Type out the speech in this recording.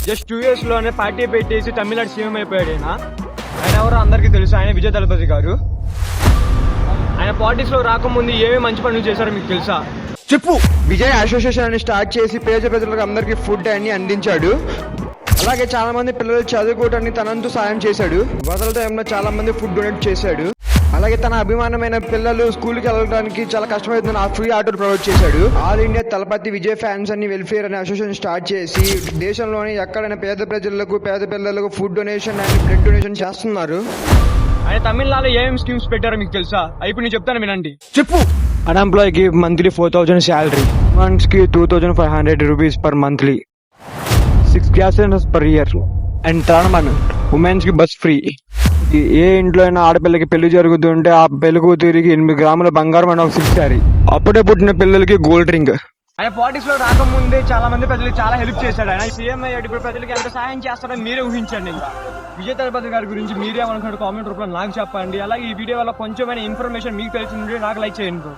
Just 2 years లోనే party పెట్టేసి Tamil Nadu CM అయిపోయాడు. ఆయన ఎవరో అందరికీ తెలుసు, ఆయన విజయ్ దళపతి గారు. ఆయన పాలిటిక్స్ లో రాకముందు ఏమేమి మంచి పనులు చేశారో మీకు తెలుసా? చెప్పు. విజయ్ అసోసియేషన్ అని స్టార్ట్ చేసి పేద ప్రజలకు అందరికి ఫుడ్ అన్ని అందించాడు. అలాగే చాలా మంది పిల్లలు చదువుకోవడానికి తనంతు సాయం చేశాడు. వదల టైంలో చాలా మంది ఫుడ్ డొనేట్ చేశాడు. అలాగే తన అభిమానమైన పిల్లలు స్కూల్కి వెళ్ళడానికి చాలా కష్టమవుతుందని ఫ్రీ ఆటోలు ప్రొవైడ్ చేశాడు. All India Thalapathy Vijay fans అన్ని వెల్ఫేర్ అనే అసోసియేషన్ స్టార్ట్ చేసి దేశంలోని ఎక్కడైనా పేద ప్రజలకు పేద పిల్లలకు food donation and blood donation చేస్తున్నారు. ఆయన తమిళనాడులో ఏమేమి స్కీమ్స్ పెట్టారో మీకు తెలుసా? ఇప్పుడు నేను చెప్తాను వినండి. చెప్పు. అన్ఎంప్లాయ్ కి మంత్లీ 4,000 శాలరీ, మంత్స్ కి 2,500 rupees per monthly, 6 gas cylinders per year, and third one women's కి బస్ ఫ్రీ. ఏ ఇంట్లో అయినా ఆడపిల్లకి పెళ్లి జరుగుతుంటే ఆ పెళ్లి కూతురికి 8 గ్రాముల బంగారం అని ఒక 6 శారీ, అప్పుడే పుట్టిన పిల్లలకి గోల్డ్ రింగ్. ఆయన పాలిటిక్స్ లో రాకముందే చాలా మంది ప్రజలకు చాలా హెల్ప్ చేశాడు. ఆయన సీఎం అయ్యాడు, ఇప్పుడు ప్రజలకు ఎంత సహాయం చేస్తారని మీరే ఊహించండి. ఇంకా విజయ్ దళపతి గారి గురించి మీరే అనుకుంటే కామెంట్ రూపంలో నాకు చెప్పండి. అలాగే ఈ వీడియో వల్ల కొంచెమైనా ఇన్ఫర్మేషన్ మీకు తెలిసింది నాకు లైక్ చేయండి.